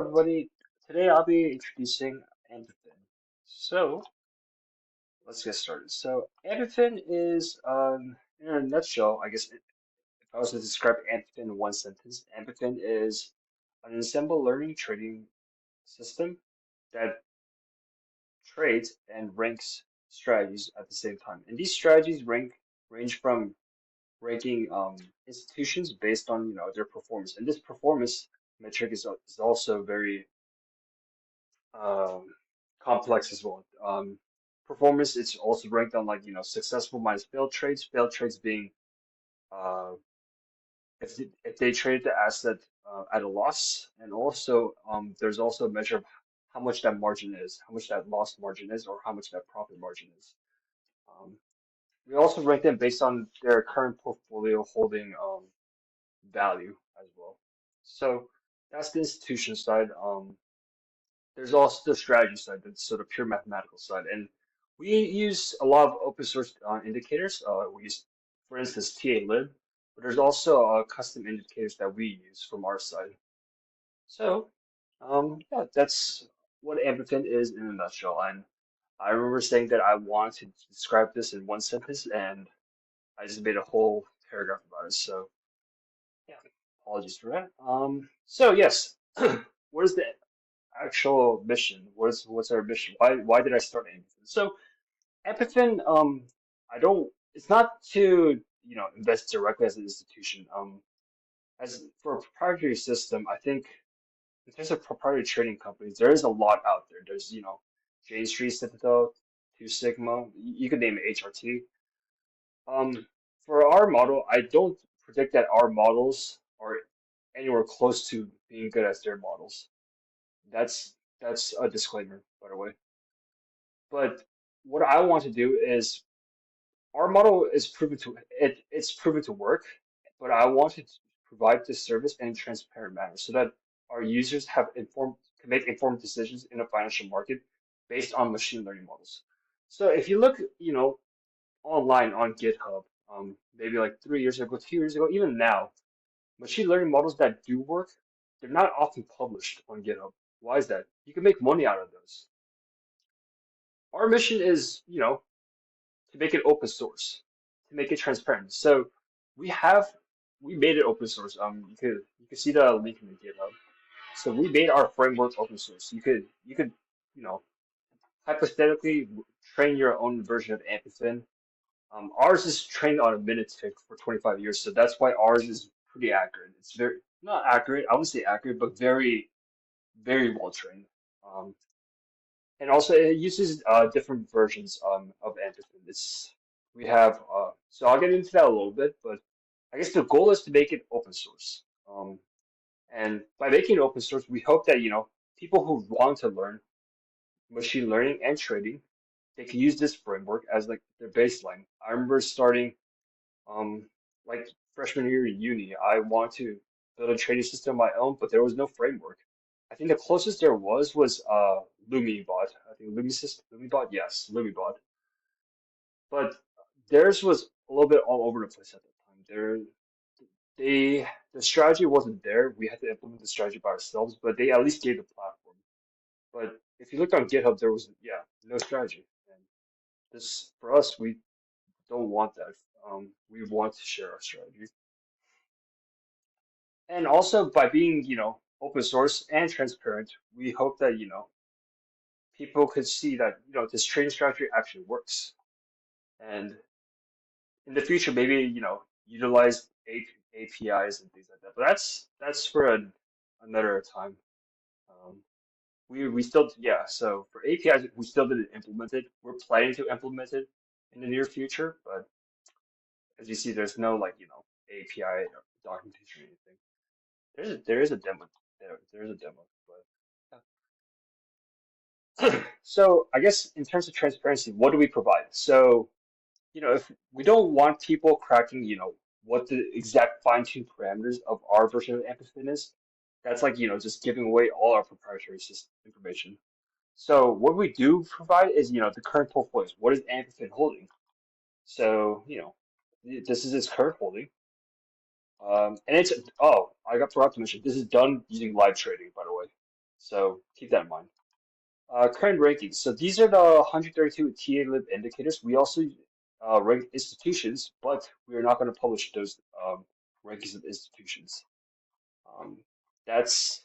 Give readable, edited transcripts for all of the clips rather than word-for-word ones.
everybody. Today I'll be introducing AmpyFin. So let's get started. So AmpyFin is, in a nutshell, I guess if I was to describe AmpyFin in one sentence, AmpyFin is an ensemble learning trading system that trades and ranks strategies at the same time. And these strategies range from ranking institutions based on their performance. And this performance metric is also very um, complex as well. Performance, it's also ranked on like, successful minus failed trades being uh, if they traded the asset at a loss, and also there's also a measure of how much that margin is, how much that loss margin is, or how much that profit margin is. Um, we also rank them based on their current portfolio holding value as well. So that's the institution side. There's also the strategy side, that's sort of pure mathematical side. And we use a lot of open source indicators. We use, for instance, TA-lib, but there's also custom indicators that we use from our side. So, yeah, that's what AmpyFin is in a nutshell. And I remember saying that I wanted to describe this in one sentence, and I just made a whole paragraph about it. So, yeah, apologies for that. So yes, what is the actual mission? What's our mission? Why did I start AmpyFin? So AmpyFin, I don't. It's not to invest directly as an institution. As for a proprietary system, I think in terms of proprietary trading companies, there is a lot out there. There's Jane Street, Citadel, Two Sigma. You could name it HRT. For our model, I don't predict that our models are anywhere close to being good as their models. That's a disclaimer, by the way. But what I want to do is our model is it's proven to work, but I want to provide this service in a transparent manner so that our users have informed can make informed decisions in a financial market based on machine learning models. So if you look, online on GitHub, maybe like 3 years ago, 2 years ago, even now, machine learning models that do work, they're not often published on GitHub. Why is that? You can make money out of those. Our mission is, to make it open source, to make it transparent. So we have we made it open source. You could see the link in the GitHub. So we made our framework open source. You could you know hypothetically train your own version of AmpyFin. Ours is trained on a minute tick for 25 years, so that's why ours is pretty accurate. It's very not accurate, I wouldn't say accurate, but very, very well trained. Um, and also it uses different versions of AmpyFin. We have so I'll get into that a little bit, but I guess the goal is to make it open source. And by making it open source, we hope that people who want to learn machine learning and trading, they can use this framework as like their baseline. I remember starting um like freshman year in uni, I wanted to build a trading system of my own, but there was no framework. I think the closest there was LumiBot. I think LumiBot, yes, LumiBot. But theirs was a little bit all over the place at the time. The strategy wasn't there. We had to implement the strategy by ourselves, but they at least gave the platform. But if you look on GitHub, there was no strategy. And this for us, we don't want that. We want to share our strategy. And also by being, open source and transparent, we hope that, people could see that, this trading strategy actually works. And in the future, maybe, utilize APIs and things like that. But that's for another time. Um, we still, yeah, so for APIs, we still didn't implement it. We're planning to implement it in the near future, but as you see, there's no like, API documentation or anything. There is a demo there's a demo, but so I guess in terms of transparency, what do we provide? So, if we don't want people cracking, what the exact fine-tuned parameters of our version of AmpyFin is, that's like, just giving away all our proprietary system information. So what we do provide is, the current portfolios. What is AmpyFin holding? So, this is its current holding. And it's, oh, forgot to mention, this is done using live trading, by the way. So keep that in mind. Current rankings. So these are the 132 TA-lib indicators. We also rank institutions, but we are not going to publish those rankings of institutions. Um, that's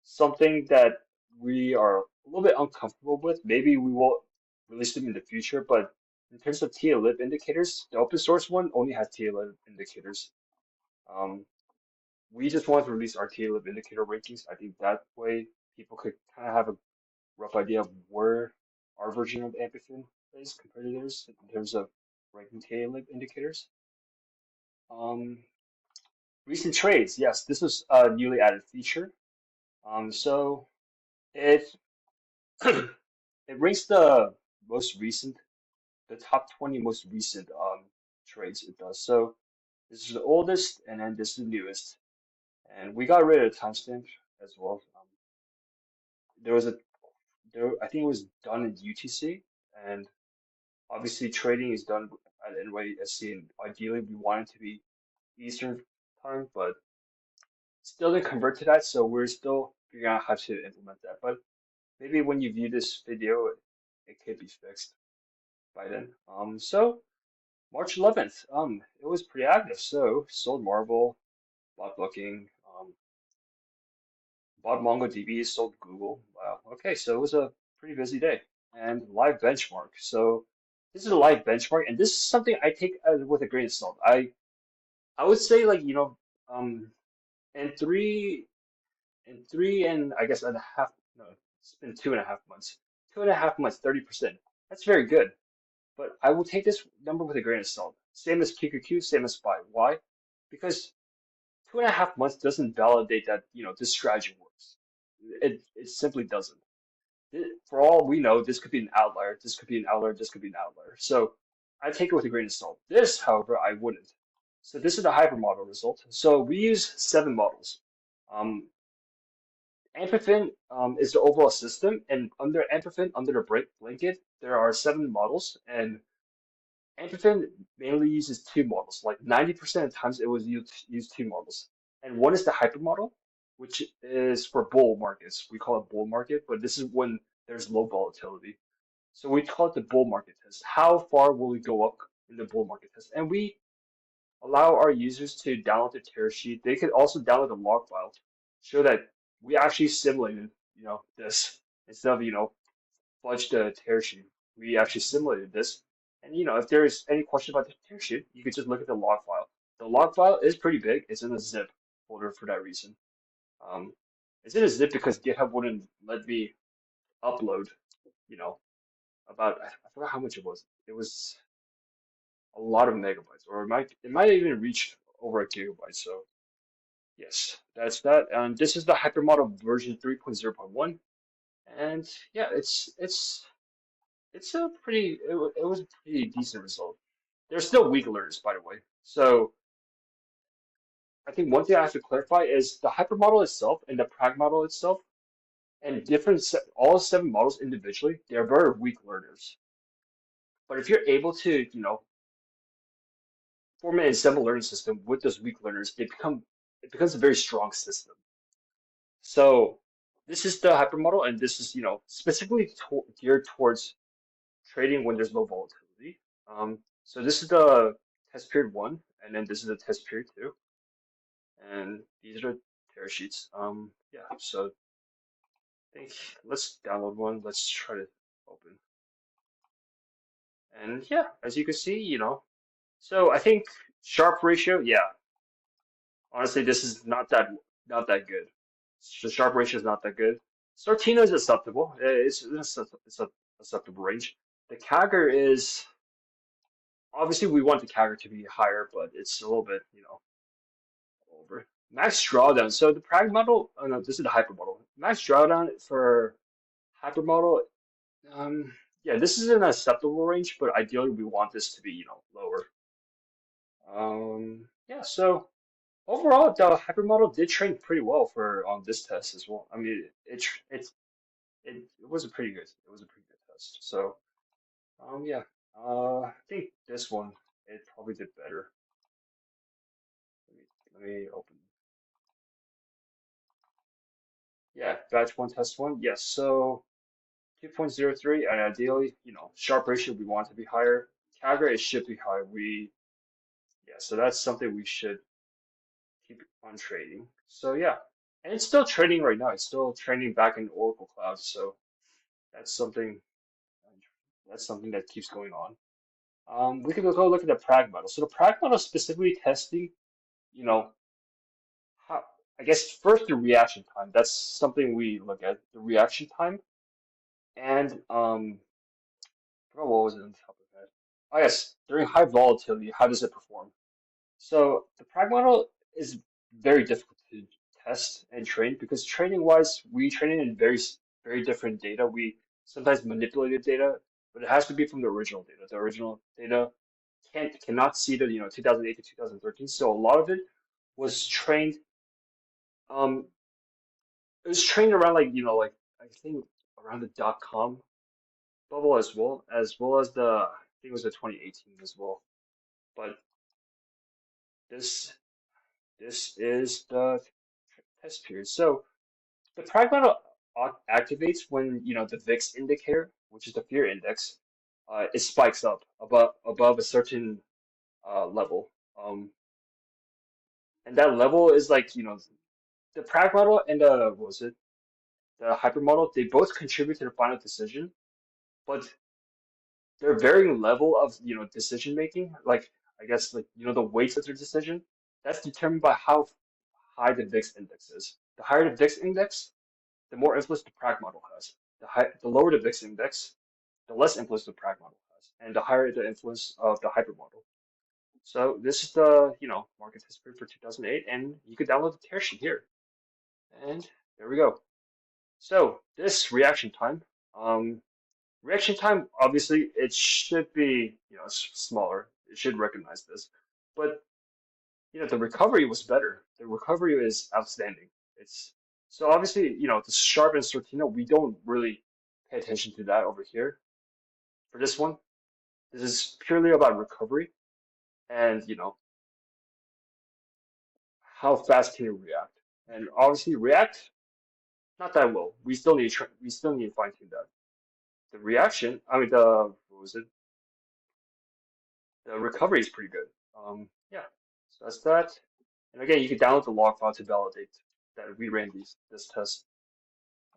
something that we are a little bit uncomfortable with. Maybe we will release them in the future, but in terms of TA-lib indicators, the open source one only has TA-lib indicators. Um, we just want to release our TA-lib indicator rankings. I think that way people could kind of have a rough idea of where our version of AmpyFin is compared to theirs in terms of ranking TA-lib indicators. Um, Recent trades, yes, this was a newly added feature. So it it ranks the most recent, the top 20 most recent trades it does. So this is the oldest, and then this is the newest. And we got rid of the timestamp as well. There was a there I think it was done in UTC, and obviously trading is done at NYSE, and ideally we want it to be Eastern time, but still didn't convert to that, so we're still figuring out how to implement that. But maybe when you view this video, it could be fixed by then. So March 11th, it was pretty active. So sold Marvel, bought Booking, bought MongoDB, sold Google. Wow. Okay, so it was a pretty busy day. And live benchmark. So this is a live benchmark, and this is something I take with a grain of salt. I would say like um in three and I guess and a half no, it's been 2.5 months. 2.5 months, 30%. That's very good. But I will take this number with a grain of salt. Same as QQQ, same as SPY. Why? Because 2.5 months doesn't validate that, this strategy works. It simply doesn't. For all we know, this could be an outlier, this could be an outlier, this could be an outlier. So I take it with a grain of salt. This, however, I wouldn't. So this is the hypermodel result. So we use 7 models. Um, AmpyFin is the overall system, and under AmpyFin, under the blanket, there are 7 models, and AmpyFin mainly uses 2 models. Like 90% of times, it was use 2 models, and one is the hypermodel, which is for bull markets. We call it bull market, but this is when there's low volatility. So we call it the bull market test. How far will we go up in the bull market test? And we allow our users to download the tear sheet. They could also download the log file, show that we actually simulated, this instead of, fudge the tear sheet. We actually simulated this. And, if there's any question about the tear sheet, you could just look at the log file. The log file is pretty big. It's in a zip folder for that reason. Um, it's in a zip because GitHub wouldn't let me upload, you know, I forgot how much it was. It was a lot of megabytes, or it might even reach over a gigabyte. So yes, that's that. And this is the hypermodel version 3.0.1. And yeah, it's a it was a pretty decent result. There's still weak learners, by the way. So I think one thing I have to clarify is the hypermodel itself and the prag model itself and all 7 models individually, they're very weak learners. But if you're able to, format a simple learning system with those weak learners, it becomes a very strong system. So this is the hypermodel, and this is, specifically geared towards trading when there's low volatility. So this is the test period 1, and then this is the test period 2, and these are the tear sheets. Yeah, so I think let's download one. Let's try to open. And yeah, as you can see, so I think Sharpe ratio, yeah, honestly, this is not that good. The Sharpe ratio is not that good. Sortino is acceptable. It's a acceptable range. The CAGR is obviously we want the CAGR to be higher, but it's a little bit, over. Max drawdown. So the prag model, oh no, this is the hyper model. Max drawdown for hyper model, um, yeah, this is an acceptable range, but ideally we want this to be, lower. Yeah, so overall, the hypermodel did train pretty well for on this test as well. I mean, it was a pretty good test. So yeah, I think this one it probably did better. Let me open. Yeah, batch one, test one. Yes. So 2.03, and ideally, Sharp ratio we want to be higher. CAGR it should be high. Yeah, so that's something we should keep on trading. So yeah, and it's still trading right now. It's still trading back in Oracle Cloud. So that's something that's something that keeps going on. We could go look at the prag model. So the prag model is specifically testing, you know, how I guess first the reaction time. That's something we look at, the reaction time. And I forgot what was it on top of that. Oh yes, during high volatility, how does it perform? So the prag model is very difficult to test and train because training wise, we train it in very different data. We sometimes manipulated data, but it has to be from the original data. The original data cannot see the 2008 to 2013. So a lot of it was trained um it was trained around like like I think around the .com bubble as well as the I think it was the 2018 as well. But this this is the test period. So the prag model activates when the VIX indicator, which is the fear index, it spikes up above a certain level. And that level is like the prag model and what was it the hyper model, they both contribute to the final decision, but their varying level of decision making, like I guess like the weights of their decision, that's determined by how high the VIX index is. The higher the VIX index, the more influence the prag model has. The lower the VIX index, the less influence the prag model has, and the higher the influence of the hyper model. So this is the market history for 2008, and you can download the tear sheet here. And there we go. So this reaction time, obviously, it should be, smaller. It should recognize this. But, the recovery was better. The recovery is outstanding. It's so obviously, the Sharp and Sortino, we don't really pay attention to that over here. For this one, this is purely about recovery and, how fast can you react. And obviously, react not that well. We still need to fine tune that. The reaction, I mean, what was it? The recovery is pretty good. Yeah, so that's that. And again, you can download the log file to validate that we ran this test.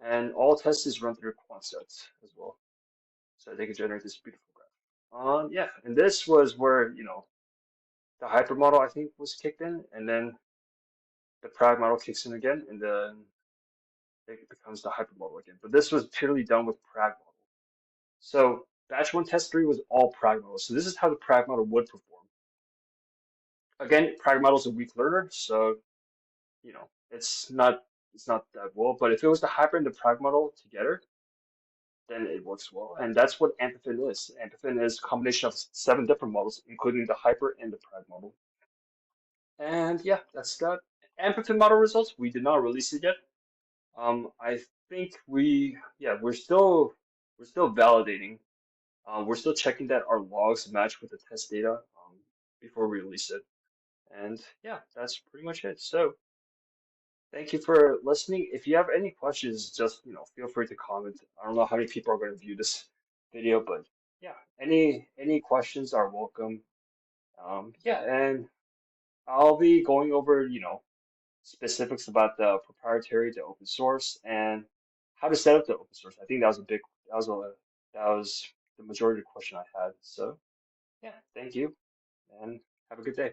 And all tests is run through Quantset as well. So they can generate this beautiful graph. Yeah, and this was where, the hypermodel I think was kicked in, and then the prag model kicks in again, and then it becomes the hypermodel again. But this was purely done with prag model. So batch one test three was all prag model. So this is how the prag model would perform. Again, prag model is a weak learner, so it's not that well. But if it was the hyper and the prag model together, then it works well. And that's what AmpyFin is. AmpyFin is a combination of 7 different models, including the hyper and the prag model. And yeah, that's that. AmpyFin model results, we did not release it yet. I think we're still validating. We're still checking that our logs match with the test data before we release it. And yeah, that's pretty much it. So thank you for listening. If you have any questions, just feel free to comment. I don't know how many people are going to view this video, but yeah, any questions are welcome. Yeah, and I'll be going over specifics about the proprietary, the open source, and how to set up the open source. I think that was the majority of the question I had. So yeah, thank you, and have a good day.